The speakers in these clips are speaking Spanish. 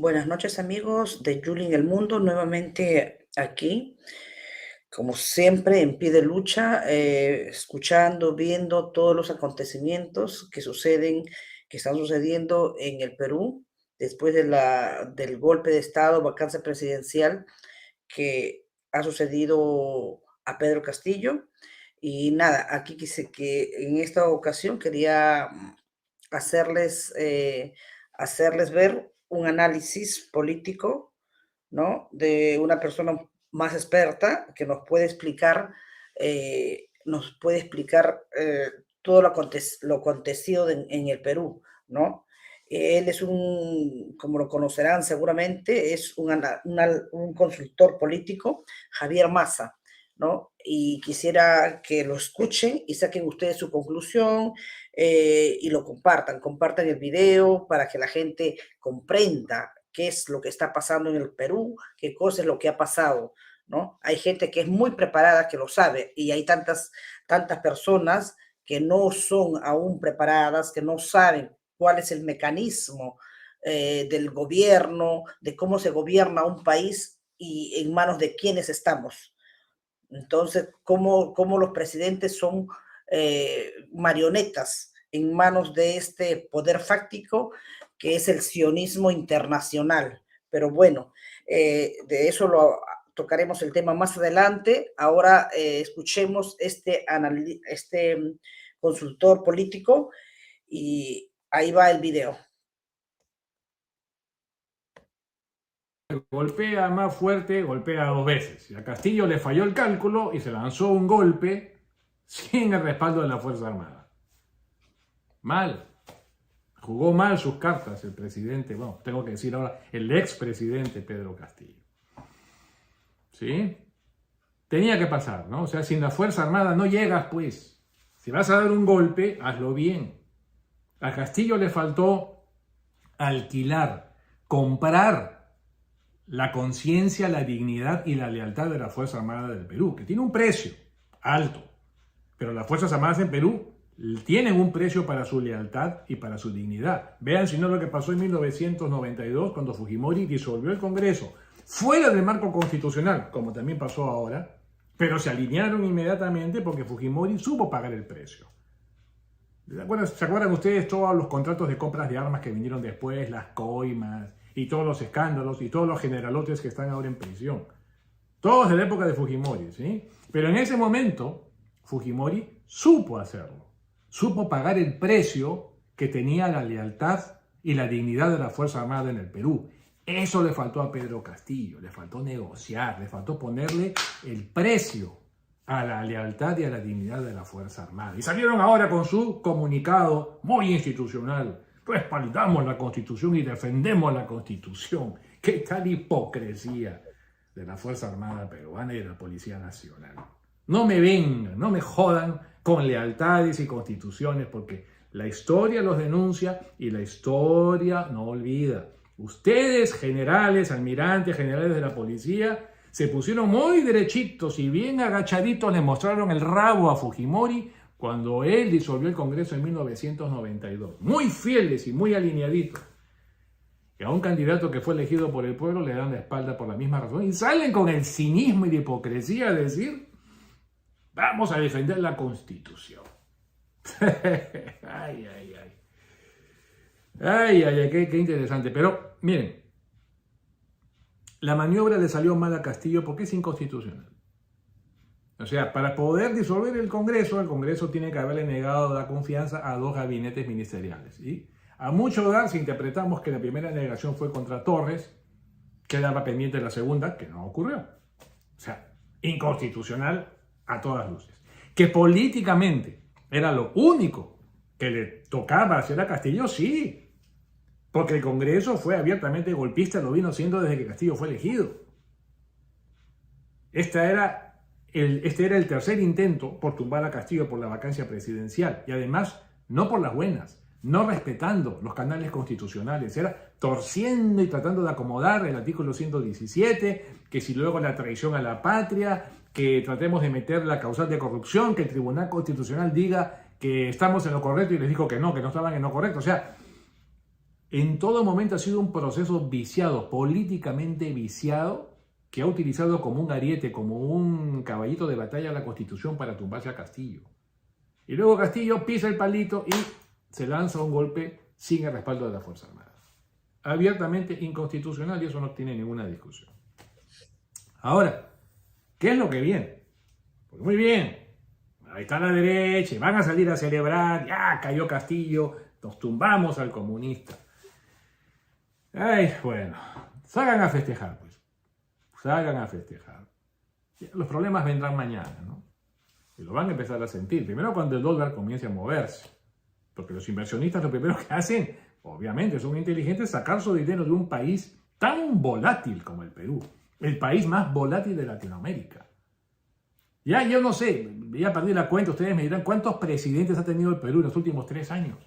Buenas noches amigos de Julie en el Mundo, nuevamente aquí, como siempre en pie de lucha, escuchando, viendo todos los acontecimientos que están sucediendo en el Perú después del golpe de Estado, vacancia presidencial que ha sucedido a Pedro Castillo. Y nada, aquí quise que en esta ocasión quería hacerles, hacerles ver un análisis político, ¿no? De una persona más experta que nos puede explicar todo lo acontecido en el Perú, ¿no? Él es como lo conocerán seguramente, es un consultor político, Javier Massa, ¿no? Y quisiera que lo escuchen y saquen ustedes su conclusión y lo compartan el video para que la gente comprenda qué es lo que está pasando en el Perú, qué cosa es lo que ha pasado, ¿no? Hay gente que es muy preparada, que lo sabe, y hay tantas personas que no son aún preparadas, que no saben cuál es el mecanismo del gobierno, de cómo se gobierna un país y en manos de quiénes estamos. Entonces, cómo los presidentes son marionetas en manos de este poder fáctico que es el sionismo internacional. Pero bueno, de eso tocaremos el tema más adelante. Ahora escuchemos este consultor político y ahí va el video. Golpea más fuerte, golpea dos veces. Y a Castillo le falló el cálculo y se lanzó un golpe sin el respaldo de la Fuerza Armada. Mal. Jugó mal sus cartas el presidente, bueno, tengo que decir ahora, el expresidente Pedro Castillo. ¿Sí? Tenía que pasar, ¿no? O sea, sin la Fuerza Armada no llegas, pues. Si vas a dar un golpe, hazlo bien. A Castillo le faltó alquilar, comprar la conciencia, la dignidad y la lealtad de la Fuerza Armada del Perú, que tiene un precio alto, pero las Fuerzas Armadas en Perú tienen un precio para su lealtad y para su dignidad. Vean si no lo que pasó en 1992 cuando Fujimori disolvió el Congreso, fuera del marco constitucional, como también pasó ahora, pero se alinearon inmediatamente porque Fujimori supo pagar el precio. ¿Se acuerdan ustedes todos los contratos de compras de armas que vinieron después, las coimas y todos los escándalos y todos los generalotes que están ahora en prisión? Todos de la época de Fujimori, ¿sí? Pero en ese momento, Fujimori supo hacerlo. Supo pagar el precio que tenía la lealtad y la dignidad de la Fuerza Armada en el Perú. Eso le faltó a Pedro Castillo, le faltó negociar, le faltó ponerle el precio a la lealtad y a la dignidad de la Fuerza Armada. Y salieron ahora con su comunicado muy institucional. Respaldamos la Constitución y defendemos la Constitución. ¡Qué tal hipocresía de la Fuerza Armada peruana y de la Policía Nacional! No me vengan, no me jodan con lealtades y constituciones, porque la historia los denuncia y la historia no olvida. Ustedes, generales, almirantes, generales de la policía, se pusieron muy derechitos y bien agachaditos, le mostraron el rabo a Fujimori cuando él disolvió el Congreso en 1992. Muy fieles y muy alineaditos. Y a un candidato que fue elegido por el pueblo le dan la espalda por la misma razón y salen con el cinismo y la hipocresía a decir: vamos a defender la Constitución. Ay, ay, ay. Ay, ay, ay, qué interesante. Pero, miren, la maniobra le salió mal a Castillo porque es inconstitucional. O sea, para poder disolver el Congreso tiene que haberle negado la confianza a dos gabinetes ministeriales. ¿Sí? A mucho dar, si interpretamos que la primera negación fue contra Torres, quedaba pendiente la segunda, que no ocurrió. O sea, inconstitucional a todas luces. Que políticamente era lo único que le tocaba hacer a Castillo, sí. Porque el Congreso fue abiertamente golpista, lo vino siendo desde que Castillo fue elegido. Este era el tercer intento por tumbar a Castillo por la vacancia presidencial. Y además, no por las buenas, no respetando los canales constitucionales. Era torciendo y tratando de acomodar el artículo 117, que si luego la traición a la patria, que tratemos de meter la causal de corrupción, que el Tribunal Constitucional diga que estamos en lo correcto y les dijo que no estaban en lo correcto. O sea, en todo momento ha sido un proceso viciado, políticamente viciado, que ha utilizado como un ariete, como un caballito de batalla a la Constitución para tumbarse a Castillo. Y luego Castillo pisa el palito y se lanza un golpe sin el respaldo de la Fuerza Armada. Abiertamente inconstitucional, y eso no tiene ninguna discusión. Ahora, ¿qué es lo que viene? Pues muy bien, ahí está la derecha, y van a salir a celebrar, ya cayó Castillo, nos tumbamos al comunista. Ay, bueno, salgan a festejar, pues. Salgan a festejar. Los problemas vendrán mañana, ¿no? Y lo van a empezar a sentir. Primero cuando el dólar comience a moverse. Porque los inversionistas lo primero que hacen, obviamente, son inteligentes, sacar su dinero de un país tan volátil como el Perú. El país más volátil de Latinoamérica. Ya, yo no sé, ya perdí la cuenta, ustedes me dirán, ¿cuántos presidentes ha tenido el Perú en los últimos 3 años?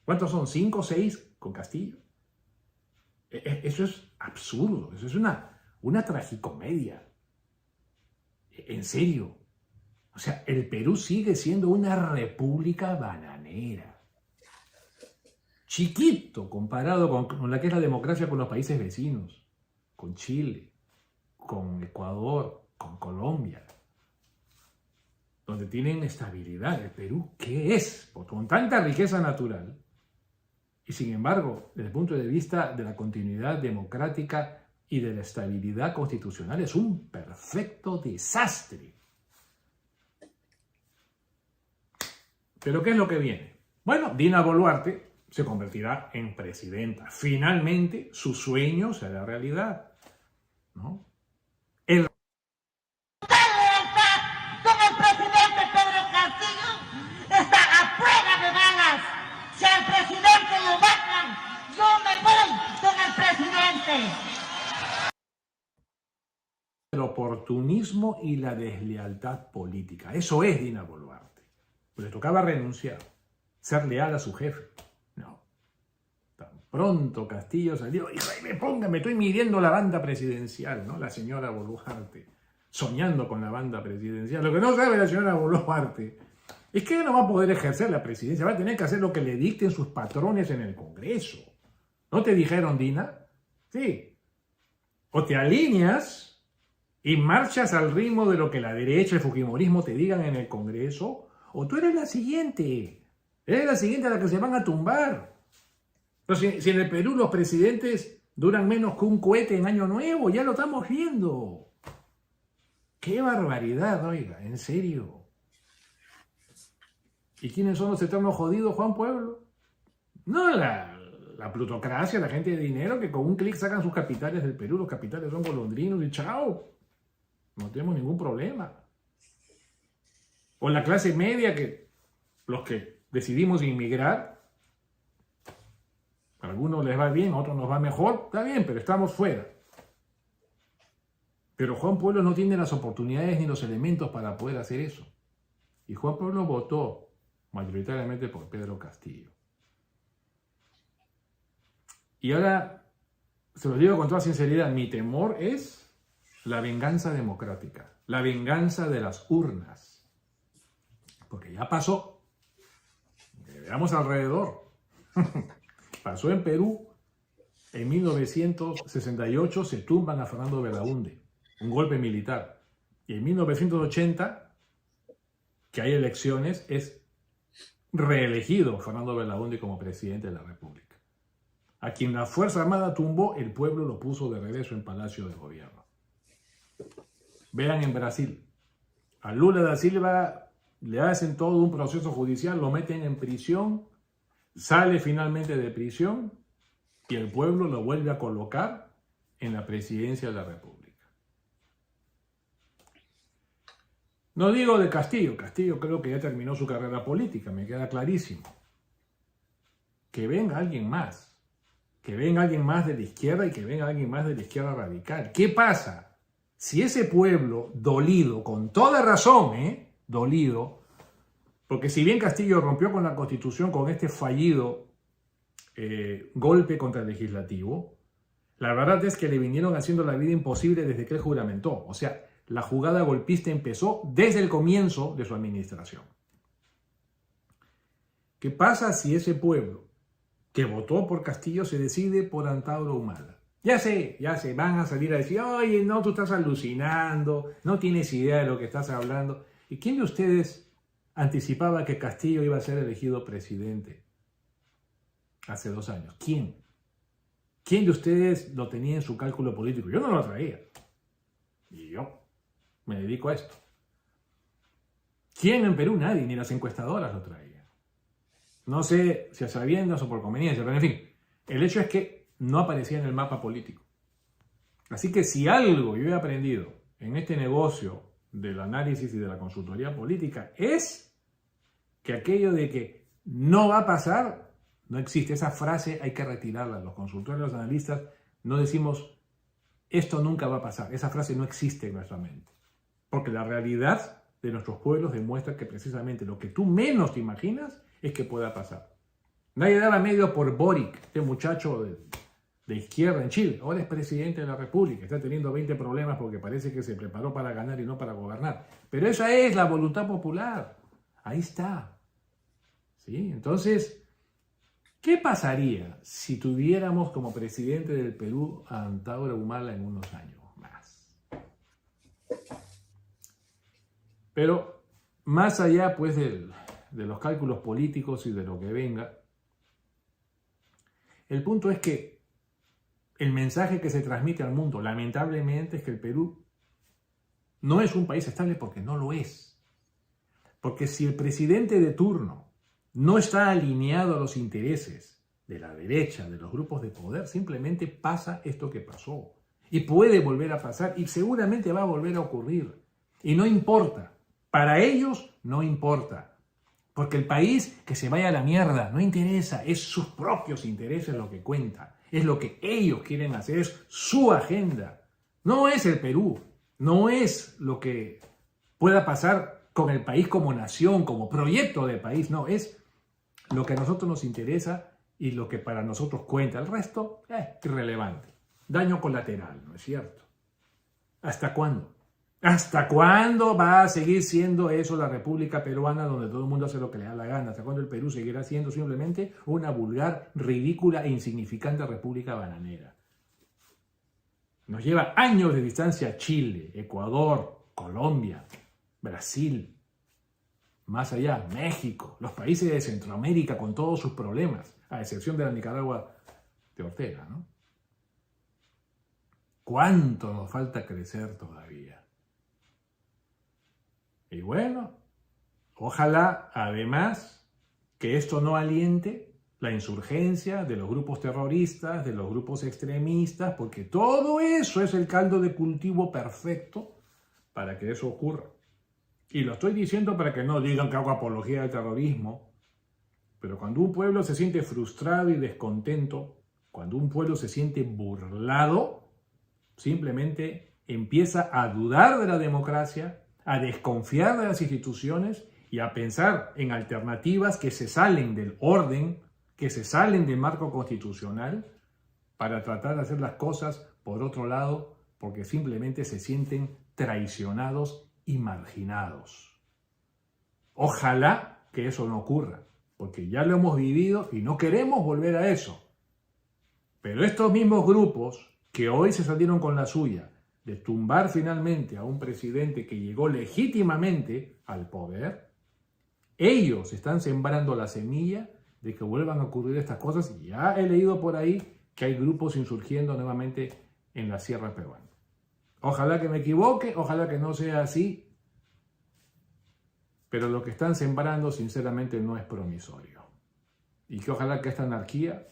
¿Cuántos son? ¿5 o 6 con Castillo? Eso es absurdo, eso es una tragicomedia. En serio. O sea, el Perú sigue siendo una república bananera. Chiquito comparado con la que es la democracia con los países vecinos. Con Chile, con Ecuador, con Colombia. Donde tienen estabilidad. El Perú, ¿qué es? Con tanta riqueza natural. Y sin embargo, desde el punto de vista de la continuidad democrática y de la estabilidad constitucional, es un perfecto desastre. ¿Pero qué es lo que viene? Bueno, Dina Boluarte se convertirá en presidenta. Finalmente, su sueño será realidad, ¿no? Con el presidente Pedro Castillo está a prueba de balas. Si al presidente lo matan, yo me voy con el presidente. El oportunismo y la deslealtad política. Eso es Dina Boluarte. Le tocaba renunciar, ser leal a su jefe. No. Tan pronto Castillo salió, y me estoy midiendo la banda presidencial, ¿no? La señora Boluarte, soñando con la banda presidencial. Lo que no sabe la señora Boluarte es que no va a poder ejercer la presidencia, va a tener que hacer lo que le dicten sus patrones en el Congreso. ¿No te dijeron, Dina? Sí. O te alineas y marchas al ritmo de lo que la derecha, el fujimorismo te digan en el Congreso, o tú eres la siguiente a la que se van a tumbar. Pero si en el Perú los presidentes duran menos que un cohete en Año Nuevo, ya lo estamos viendo. ¡Qué barbaridad, oiga! ¿En serio? ¿Y quiénes son los eternos jodidos, Juan Pueblo? No, la plutocracia, la gente de dinero que con un clic sacan sus capitales del Perú. Los capitales son golondrinos y chao. No tenemos ningún problema. O la clase media, que los que decidimos inmigrar, a algunos les va bien, a otros nos va mejor, está bien, pero estamos fuera. Pero Juan Pueblo no tiene las oportunidades ni los elementos para poder hacer eso. Y Juan Pueblo votó mayoritariamente por Pedro Castillo. Y ahora, se lo digo con toda sinceridad, mi temor es la venganza democrática, la venganza de las urnas. Porque ya pasó. Veamos alrededor. Pasó en Perú. En 1968 se tumban a Fernando Belaúnde. Un golpe militar. Y en 1980, que hay elecciones, es reelegido Fernando Belaúnde como presidente de la República. A quien la Fuerza Armada tumbó, el pueblo lo puso de regreso en Palacio de Gobierno. Vean en Brasil. A Lula da Silva le hacen todo un proceso judicial, lo meten en prisión, sale finalmente de prisión y el pueblo lo vuelve a colocar en la presidencia de la República. No digo de Castillo. Castillo creo que ya terminó su carrera política, me queda clarísimo. Que venga alguien más. Que venga alguien más de la izquierda y que venga alguien más de la izquierda radical. ¿Qué pasa? Si ese pueblo dolido, con toda razón, dolido, porque si bien Castillo rompió con la Constitución con este fallido golpe contra el legislativo, la verdad es que le vinieron haciendo la vida imposible desde que él juramentó. O sea, la jugada golpista empezó desde el comienzo de su administración. ¿Qué pasa si ese pueblo que votó por Castillo se decide por Antauro Humala. Ya sé, van a salir a decir, oye, no, tú estás alucinando, no tienes idea de lo que estás hablando. ¿Y quién de ustedes anticipaba que Castillo iba a ser elegido presidente hace 2 años? ¿Quién? ¿Quién de ustedes lo tenía en su cálculo político? Yo no lo traía. Y yo me dedico a esto. ¿Quién en Perú? Nadie, ni las encuestadoras lo traían. No sé si a sabiendas o por conveniencia, pero en fin, el hecho es que no aparecía en el mapa político. Así que si algo yo he aprendido en este negocio del análisis y de la consultoría política es que aquello de que no va a pasar, no existe. Esa frase hay que retirarla. Los consultores, los analistas, no decimos esto nunca va a pasar. Esa frase no existe en nuestra mente. Porque la realidad de nuestros pueblos demuestra que precisamente lo que tú menos te imaginas es que pueda pasar. Nadie daba medio por Boric, este muchacho de izquierda en Chile. Ahora es presidente de la República. Está teniendo 20 problemas porque parece que se preparó para ganar y no para gobernar. Pero esa es la voluntad popular. Ahí está. ¿Sí? Entonces, ¿qué pasaría si tuviéramos como presidente del Perú a Antauro Humala en unos años más? Pero más allá pues de los cálculos políticos y de lo que venga, el punto es que el mensaje que se transmite al mundo, lamentablemente, es que el Perú no es un país estable porque no lo es. Porque si el presidente de turno no está alineado a los intereses de la derecha, de los grupos de poder, simplemente pasa esto que pasó. Y puede volver a pasar y seguramente va a volver a ocurrir. Y no importa. Para ellos no importa. Porque el país que se vaya a la mierda no interesa. Es sus propios intereses lo que cuenta. Es lo que ellos quieren hacer. Es su agenda. No es el Perú. No es lo que pueda pasar con el país como nación, como proyecto de país. No, es lo que a nosotros nos interesa y lo que para nosotros cuenta. El resto es irrelevante. Daño colateral, ¿no es cierto? ¿Hasta cuándo? ¿Hasta cuándo va a seguir siendo eso la República Peruana donde todo el mundo hace lo que le da la gana? ¿Hasta cuándo el Perú seguirá siendo simplemente una vulgar, ridícula e insignificante república bananera? Nos lleva años de distancia Chile, Ecuador, Colombia, Brasil, más allá, México, los países de Centroamérica con todos sus problemas, a excepción de la Nicaragua de Ortega, ¿no? ¿Cuánto nos falta crecer todavía? Y bueno, ojalá además que esto no aliente la insurgencia de los grupos terroristas, de los grupos extremistas, porque todo eso es el caldo de cultivo perfecto para que eso ocurra. Y lo estoy diciendo para que no digan que hago apología del terrorismo, pero cuando un pueblo se siente frustrado y descontento, cuando un pueblo se siente burlado, simplemente empieza a dudar de la democracia, a desconfiar de las instituciones y a pensar en alternativas que se salen del orden, que se salen del marco constitucional para tratar de hacer las cosas por otro lado, porque simplemente se sienten traicionados y marginados. Ojalá que eso no ocurra, porque ya lo hemos vivido y no queremos volver a eso. Pero estos mismos grupos que hoy se salieron con la suya de tumbar finalmente a un presidente que llegó legítimamente al poder, ellos están sembrando la semilla de que vuelvan a ocurrir estas cosas. Y ya he leído por ahí que hay grupos insurgiendo nuevamente en la sierra peruana. Ojalá que me equivoque, ojalá que no sea así, pero lo que están sembrando sinceramente no es promisorio. Y que ojalá que esta anarquía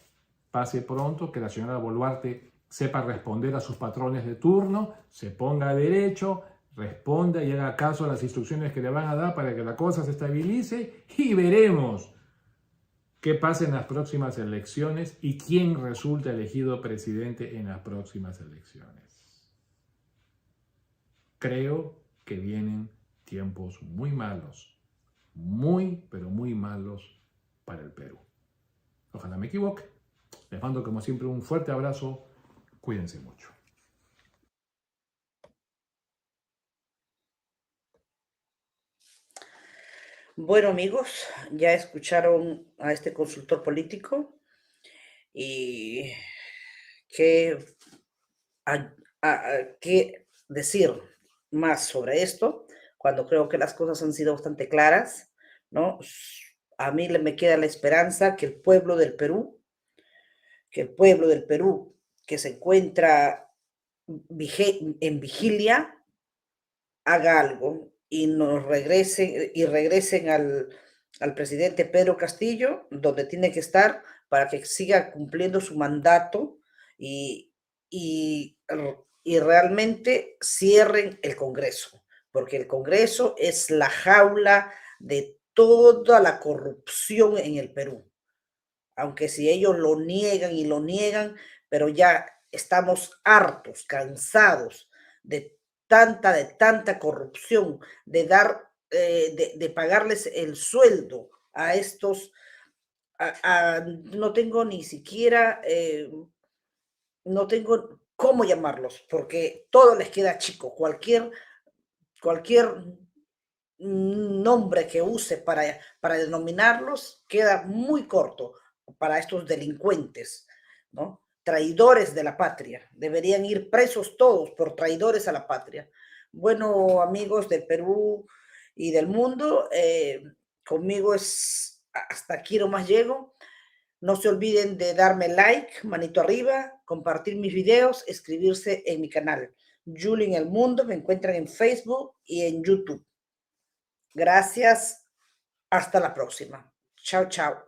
pase pronto, que la señora Boluarte sepa responder a sus patrones de turno, se ponga derecho, responda y haga caso a las instrucciones que le van a dar para que la cosa se estabilice y veremos qué pasa en las próximas elecciones y quién resulta elegido presidente en las próximas elecciones. Creo que vienen tiempos muy malos, muy, pero muy malos para el Perú. Ojalá me equivoque. Les mando como siempre un fuerte abrazo. Cuídense mucho. Bueno, amigos, ya escucharon a este consultor político. Y qué, qué decir más sobre esto, cuando creo que las cosas han sido bastante claras, ¿no? A mí me queda la esperanza que el pueblo del Perú, que se encuentra en vigilia, haga algo y regresen al presidente Pedro Castillo, donde tiene que estar para que siga cumpliendo su mandato y, y, y realmente cierren el Congreso, porque el Congreso es la jaula de toda la corrupción en el Perú. Aunque si ellos lo niegan y lo niegan, pero ya estamos hartos, cansados de tanta corrupción, de dar, de pagarles el sueldo a estos, no tengo ni siquiera, no tengo cómo llamarlos, porque todo les queda chico, cualquier nombre que use para denominarlos queda muy corto para estos delincuentes, ¿no? Traidores de la patria. Deberían ir presos todos por traidores a la patria. Bueno, amigos del Perú y del mundo, conmigo es hasta aquí nomás llego. No se olviden de darme like, manito arriba, compartir mis videos, escribirse en mi canal. Julie en el mundo, me encuentran en Facebook y en YouTube. Gracias. Hasta la próxima. Chao, chao.